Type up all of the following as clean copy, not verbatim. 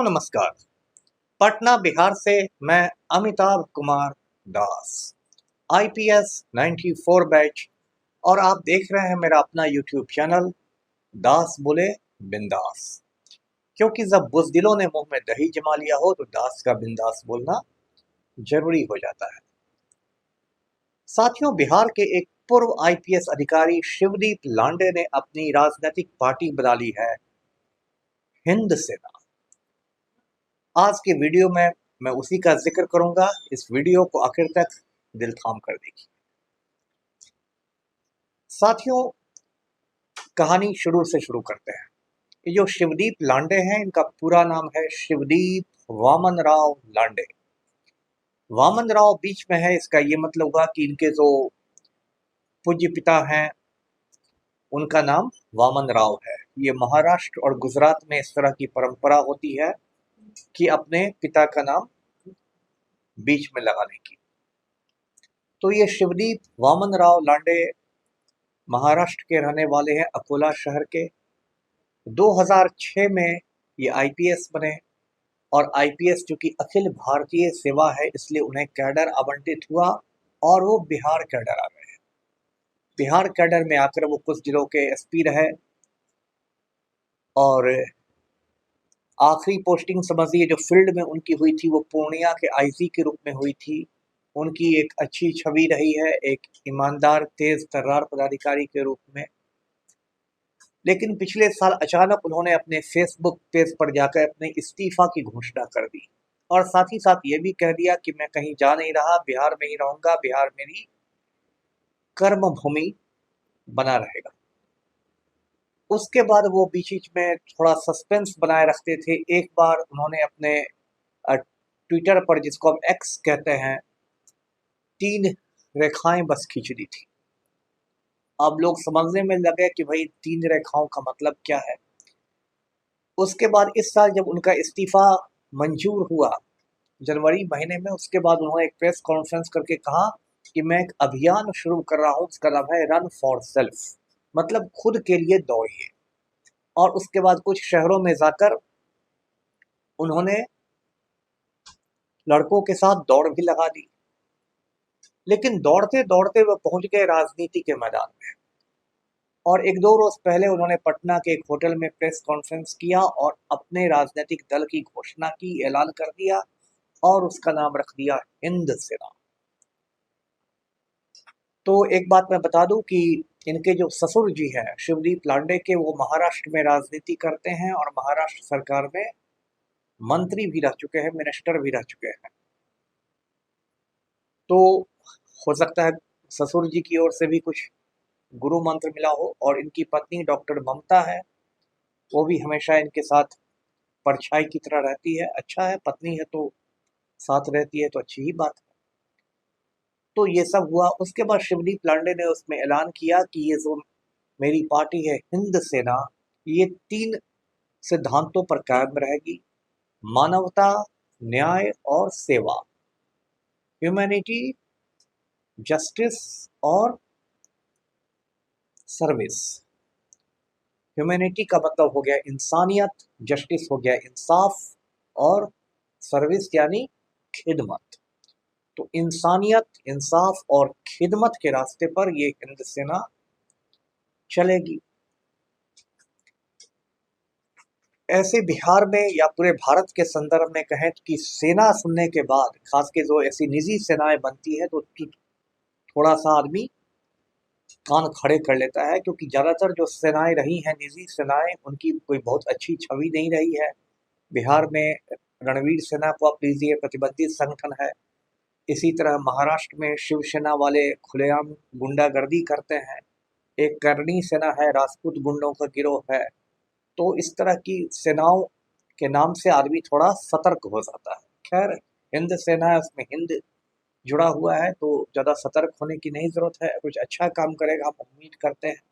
नमस्कार। पटना बिहार से मैं अमिताभ कुमार दास, IPS 94 बैच, और आप देख रहे हैं मेरा अपना YouTube चैनल दास बोले बिंदास। क्योंकि जब बुज़दिलों ने मुंह में दही जमा लिया हो तो दास का बिंदास बोलना जरूरी हो जाता है। साथियों, बिहार के एक पूर्व IPS अधिकारी शिवदीप लांडे ने अपनी राजनीतिक पार्टी बना ली है हिंद सेना। आज के वीडियो में मैं उसी का जिक्र करूंगा। इस वीडियो को आखिर तक दिल थाम कर देखिए। साथियों, कहानी शुरू से शुरू करते हैं। ये जो शिवदीप लांडे हैं, इनका पूरा नाम है शिवदीप वामन राव लांडे। वामन राव बीच में है, इसका ये मतलब हुआ कि इनके जो पूज्य पिता हैं उनका नाम वामन राव है। ये महाराष्ट्र और गुजरात में इस तरह की परंपरा होती है कि अपने पिता का नाम बीच में लगाने की। तो ये शिवदीप वामन राव लांडे महाराष्ट्र के रहने वाले हैं, अकोला शहर के। 2006 में ये IPS बने, और IPS चूंकि अखिल भारतीय सेवा है इसलिए उन्हें कैडर आवंटित हुआ और वो बिहार कैडर आ गए। बिहार कैडर में आकर वो कुछ जिलों के SP रहे, और आखिरी पोस्टिंग समझिए जो फील्ड में उनकी हुई थी वो पूर्णिया के IG के रूप में हुई थी। उनकी एक अच्छी छवि रही है, एक ईमानदार तेज तर्रार पदाधिकारी के रूप में। लेकिन पिछले साल अचानक उन्होंने अपने फेसबुक पेज पर जाकर अपने इस्तीफा की घोषणा कर दी, और साथ ही साथ ये भी कह दिया कि मैं कहीं जा नहीं रहा, बिहार में ही रहूंगा, बिहार मेरी कर्म भूमि बना रहेगा। उसके बाद वो बीच बीच में थोड़ा सस्पेंस बनाए रखते थे। एक बार उन्होंने अपने ट्विटर पर, जिसको हम X कहते हैं, 3 रेखाएं बस खींच दी थी। अब लोग समझने में लगे कि भाई 3 रेखाओं का मतलब क्या है। उसके बाद इस साल जब उनका इस्तीफा मंजूर हुआ जनवरी महीने में, उसके बाद उन्होंने एक प्रेस कॉन्फ्रेंस करके कहा कि मैं एक अभियान शुरू कर रहा हूं, उसका नाम है रन फॉर सेल्फ, मतलब खुद के लिए दौड़िए। और उसके बाद कुछ शहरों में जाकर उन्होंने लड़कों के साथ दौड़ भी लगा दी। लेकिन दौड़ते दौड़ते वह पहुंच गए राजनीति के मैदान में, और 1-2 रोज पहले उन्होंने पटना के एक होटल में प्रेस कॉन्फ्रेंस किया और अपने राजनीतिक दल की घोषणा की, ऐलान कर दिया, और उसका नाम रख दिया हिंद सेना। तो एक बात मैं बता दूं कि इनके जो ससुर जी हैं शिवदीप लांडे के, वो महाराष्ट्र में राजनीति करते हैं और महाराष्ट्र सरकार में मंत्री भी रह चुके हैं, मिनिस्टर भी रह चुके हैं। तो हो सकता है ससुर जी की ओर से भी कुछ गुरु मंत्र मिला हो। और इनकी पत्नी डॉक्टर ममता है, वो भी हमेशा इनके साथ परछाई की तरह रहती है। अच्छा है, पत्नी है तो साथ रहती है तो अच्छी ही बात है। तो ये सब हुआ। उसके बाद शिवदीप लांडे ने उसमें ऐलान किया कि ये जो मेरी पार्टी है हिंद सेना, ये 3 सिद्धांतों पर कायम रहेगी: मानवता, न्याय और सेवा, ह्यूमैनिटी, जस्टिस और सर्विस। ह्यूमैनिटी का मतलब हो गया इंसानियत, जस्टिस हो गया इंसाफ, और सर्विस यानी खिदमत। तो इंसानियत, इंसाफ और खिदमत के रास्ते पर ये हिंद सेना चलेगी। ऐसे बिहार में या पूरे भारत के संदर्भ में कहें कि सेना सुनने के बाद, खास के जो ऐसी निजी सेनाएं बनती है, तो थोड़ा सा आदमी कान खड़े कर लेता है, क्योंकि ज्यादातर जो सेनाएं रही हैं निजी सेनाएं, उनकी कोई बहुत अच्छी छवि नहीं रही है। बिहार में रणवीर सेना को आप लीजिए, प्रतिबंधित संगठन है। इसी तरह महाराष्ट्र में शिवसेना वाले खुलेआम गुंडागर्दी करते हैं। एक करनी सेना है, राजपूत गुंडों का गिरोह है। तो इस तरह की सेनाओं के नाम से आदमी थोड़ा सतर्क हो जाता है। खैर, हिंद सेना है, उसमें हिंद जुड़ा हुआ है, तो ज्यादा सतर्क होने की नहीं जरूरत है। कुछ अच्छा काम करेगा, हम उम्मीद करते हैं।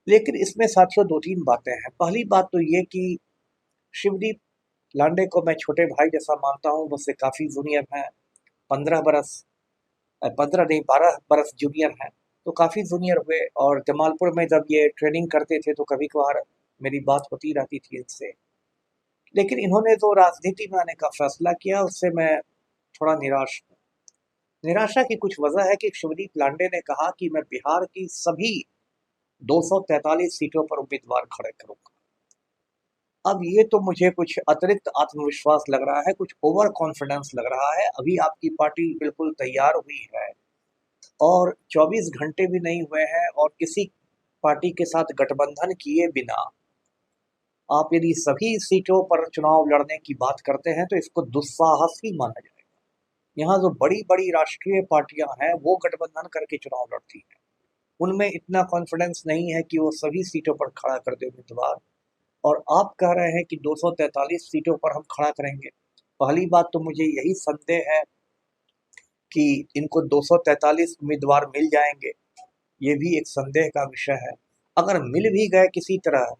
लेकिन इसमें साथियों 2-3 बातें हैं। पहली बात तो ये कि शिवदीप लांडे को मैं छोटे भाई जैसा मानता हूँ, मुझसे काफी जूनियर हैं। 15 नहीं 12 बरस जूनियर हैं, तो काफी जूनियर हुए। और जमालपुर में जब ये ट्रेनिंग करते थे तो कभी कभार मेरी बात होती रहती थी इनसे। लेकिन इन्होंने जो राजनीति में आने का फैसला किया उससे मैं थोड़ा निराश हूँ। निराशा की कुछ वजह है कि शिवदीप लांडे ने कहा कि मैं बिहार की सभी 243 सीटों पर उम्मीदवार खड़े करूंगा। अब ये तो मुझे कुछ अतिरिक्त आत्मविश्वास लग रहा है, कुछ ओवर कॉन्फिडेंस लग रहा है। अभी आपकी पार्टी बिल्कुल तैयार हुई है और 24 घंटे भी नहीं हुए हैं और किसी पार्टी के साथ गठबंधन किए बिना आप यदि सभी सीटों पर चुनाव लड़ने की बात करते हैं तो इसको दुस्साहस ही माना जाएगा। यहाँ जो बड़ी बड़ी राष्ट्रीय पार्टियां हैं वो गठबंधन करके चुनाव लड़ती हैं, उनमें इतना कॉन्फिडेंस नहीं है कि वो सभी सीटों पर खड़ा कर दे उम्मीदवार। और आप कह रहे हैं कि 243 सीटों पर हम खड़ा करेंगे। पहली बात तो मुझे यही संदेह है कि इनको 243 उम्मीदवार मिल जाएंगे, ये भी एक संदेह का विषय है। अगर मिल भी गए किसी तरह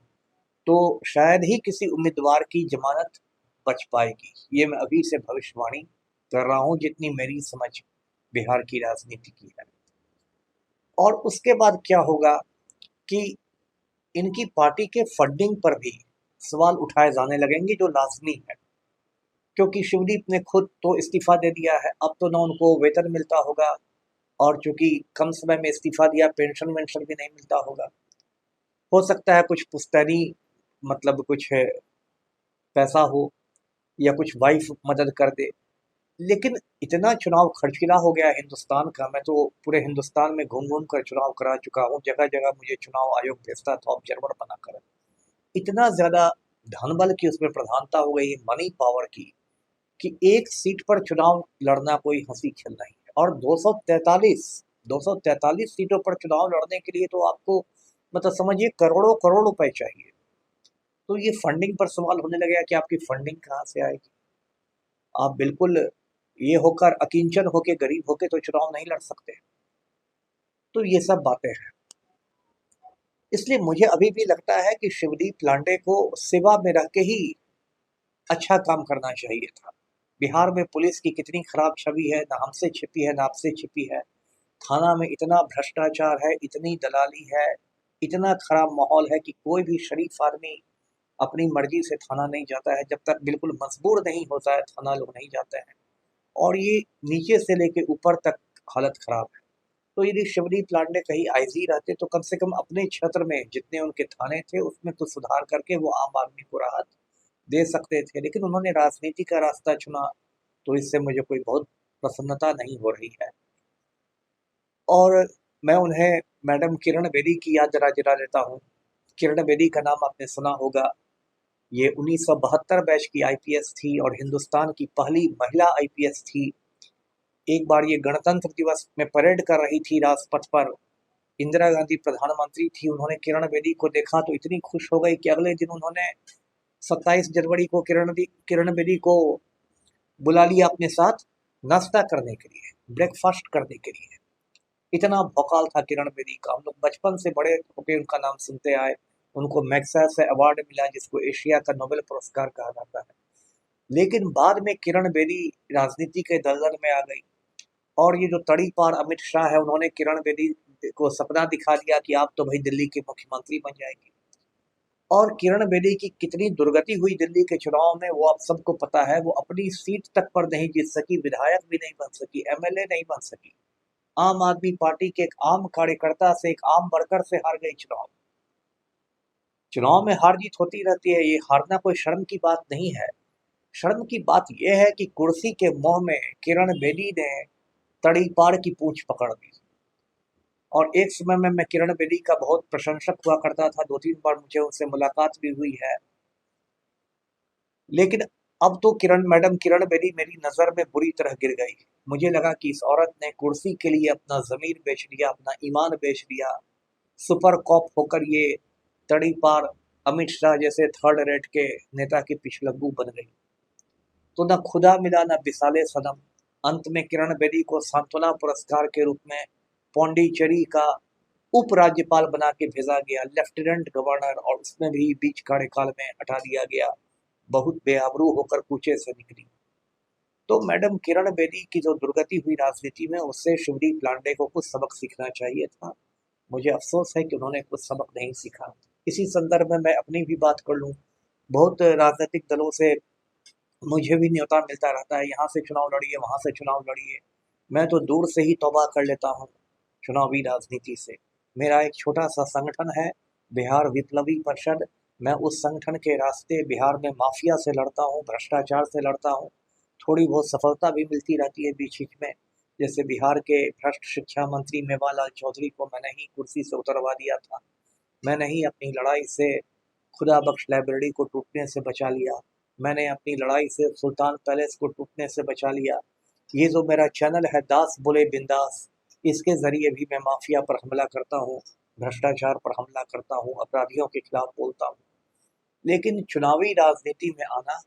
तो शायद ही किसी उम्मीदवार की जमानत बच पाएगी। ये मैं अभी से भविष्यवाणी कर रहा हूँ जितनी मेरी समझ बिहार की राजनीति की है। और उसके बाद क्या होगा कि इनकी पार्टी के फंडिंग पर भी सवाल उठाए जाने लगेंगे जो लाजमी है, क्योंकि शिवदीप ने खुद तो इस्तीफा दे दिया है। अब तो ना उनको वेतन मिलता होगा और चूंकि कम समय में इस्तीफा दिया पेंशन वेंशन भी नहीं मिलता होगा। हो सकता है कुछ पुश्तैनी मतलब कुछ पैसा हो या कुछ वाइफ मदद कर दे। लेकिन इतना चुनाव खर्चीला हो गया हिंदुस्तान का, मैं तो पूरे हिंदुस्तान में घूम घूम कर चुनाव करा चुका हूँ, जगह जगह मुझे चुनाव आयोग भेजता था ऑब्जर्वर बनाकर। इतना ज्यादा धन बल की उसमें प्रधानता हो गई मनी पावर की कि एक सीट पर चुनाव लड़ना कोई हंसी खेल नहीं है। और 243 सीटों पर चुनाव लड़ने के लिए तो आपको मतलब समझिए करोड़ों करोड़ रुपए चाहिए। तो ये फंडिंग पर सवाल होने लगेगा कि आपकी फंडिंग कहाँ से आएगी। आप बिल्कुल ये होकर अकिंचन होके गरीब होके तो चुनाव नहीं लड़ सकते। तो ये सब बातें हैं। इसलिए मुझे अभी भी लगता है कि शिवदीप लांडे को सेवा में रह के ही अच्छा काम करना चाहिए था। बिहार में पुलिस की कितनी खराब छवि है, ना हमसे छिपी है ना आपसे छिपी है। थाना में इतना भ्रष्टाचार है, इतनी दलाली है, इतना खराब माहौल है कि कोई भी शरीफ आदमी अपनी मर्जी से थाना नहीं जाता है। जब तक बिल्कुल मजबूर नहीं होता है थाना लोग नहीं जाते हैं। और ये नीचे से लेके ऊपर तक हालत खराब है। तो यदि शिवदीप लांडे कहीं आईजी रहते तो कम से कम अपने क्षेत्र में जितने उनके थाने थे उसमें कुछ सुधार करके वो आम आदमी को राहत दे सकते थे। लेकिन उन्होंने राजनीति का रास्ता चुना, तो इससे मुझे कोई बहुत प्रसन्नता नहीं हो रही है। और मैं उन्हें मैडम किरण बेदी की याद दिला देता हूँ। किरण बेदी का नाम आपने सुना होगा। ये 1972 बैच की आईपीएस थी और हिंदुस्तान की पहली महिला आईपीएस थी। एक बार ये गणतंत्र दिवस में परेड कर रही थी राजपथ पर, इंदिरा गांधी प्रधानमंत्री थी, उन्होंने किरण बेदी को देखा तो इतनी खुश हो गई कि अगले दिन उन्होंने 27 जनवरी को किरण बेदी को बुला लिया अपने साथ नाश्ता करने के लिए, ब्रेकफास्ट करने के लिए। इतना भौकाल था किरण बेदी का। हम लोग बचपन से बड़े होकर उनका नाम सुनते आए। उनको मैग्सेसे अवार्ड मिला जिसको एशिया का नोबेल पुरस्कार कहा जाता है। लेकिन बाद में किरण बेदी राजनीति के दलदल में आ गई और ये जो तड़ी पार अमित शाह है उन्होंने किरण बेदी को सपना दिखा दिया कि आप तो भाई दिल्ली के मुख्यमंत्री बन जाएंगे। और किरण बेदी की कितनी दुर्गति हुई दिल्ली के चुनाव में वो आप सबको पता है। वो अपनी सीट तक पर नहीं जीत सकी, विधायक भी नहीं बन सकी, एमएलए नहीं बन सकी। आम आदमी पार्टी के एक आम कार्यकर्ता से, एक आम वर्कर से हार गई चुनाव। चुनाव में हार जीत होती रहती है, ये हारना कोई शर्म की बात नहीं है। शर्म की बात यह है कि कुर्सी के मोह में किरण बेदी ने तड़ीपार की पूंछ पकड़ ली। और एक समय में मैं किरण बेदी का बहुत प्रशंसक हुआ करता था, 2-3 बार मुझे उनसे मुलाकात भी हुई है। लेकिन अब तो किरण बेदी मेरी नजर में बुरी तरह गिर गई। मुझे लगा कि इस औरत ने कुर्सी के लिए अपना जमीर बेच दिया, अपना ईमान बेच दिया। सुपर कॉप होकर ये तड़ी पार अमित शाह जैसे थर्ड रेट के नेता की पिछलग्गू बन गई। तो न खुदा मिला न बिसाले सनम। अंत में किरण बेदी को सांत्वना पुरस्कार के रूप में पौंडीचेरी का उपराज्यपाल बना के भेजा गया, लेफ्टिनेंट गवर्नर, और उसमें भी बीच कार्यकाल में हटा दिया गया। बहुत बेआबरू होकर कूचे से निकली। तो मैडम किरण बेदी की जो दुर्गति हुई राजनीति में उससे शिवदीप लांडे को कुछ सबक सीखना चाहिए था। मुझे अफसोस है कि उन्होंने कुछ सबक नहीं सीखा। इसी संदर्भ में मैं अपनी भी बात कर लूं बहुत राजनीतिक दलों से मुझे भी न्योता मिलता रहता है, यहाँ से चुनाव लड़िए, वहाँ से चुनाव लड़िए। मैं तो दूर से ही तौबा कर लेता हूँ चुनावी राजनीति से। मेरा एक छोटा सा संगठन है, बिहार विप्लवी परिषद। मैं उस संगठन के रास्ते बिहार में माफिया से लड़ता हूँ, भ्रष्टाचार से लड़ता हूँ। थोड़ी बहुत सफलता भी मिलती रहती है बीच बीच में। जैसे बिहार के भ्रष्ट शिक्षा मंत्री मेवालाल चौधरी को मैंने ही कुर्सी से उतरवा दिया था। मैंने ही अपनी लड़ाई से खुदा बख्श लाइब्रेरी को टूटने से बचा लिया। मैंने अपनी लड़ाई से सुल्तान पैलेस को टूटने से बचा लिया। ये जो मेरा चैनल है दास बोले बिंदास, इसके ज़रिए भी मैं माफिया पर हमला करता हूँ, भ्रष्टाचार पर हमला करता हूँ, अपराधियों के खिलाफ बोलता हूँ। लेकिन चुनावी राजनीति में आना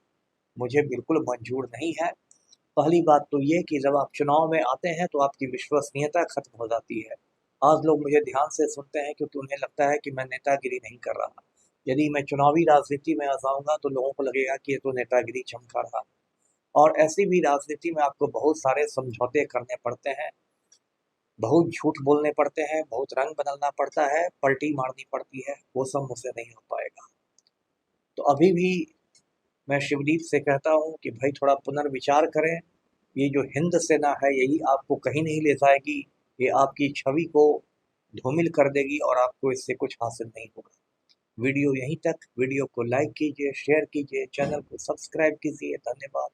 मुझे बिल्कुल मंजूर नहीं है। पहली बात तो ये कि जब आप चुनाव में आते हैं तो आपकी विश्वसनीयता खत्म हो जाती है। आज लोग मुझे ध्यान से सुनते हैं क्योंकि उन्हें लगता है कि मैं नेतागिरी नहीं कर रहा। यदि मैं चुनावी राजनीति में आ जाऊंगा तो लोगों को लगेगा कि ये तो नेतागिरी चमका रहा है। और ऐसी भी राजनीति में आपको बहुत सारे समझौते करने पड़ते हैं, बहुत झूठ बोलने पड़ते हैं, बहुत रंग बदलना पड़ता है, पलटी मारनी पड़ती है। वो सब मुझसे नहीं हो पाएगा। तो अभी भी मैं शिवदीप से कहता हूँ कि भाई थोड़ा पुनर्विचार करें। ये जो हिंद सेना है यही आपको कहीं नहीं ले जाएगी। ये आपकी छवि को धूमिल कर देगी और आपको इससे कुछ हासिल नहीं होगा। वीडियो यहीं तक। वीडियो को लाइक कीजिए, शेयर कीजिए, चैनल को सब्सक्राइब कीजिए। धन्यवाद।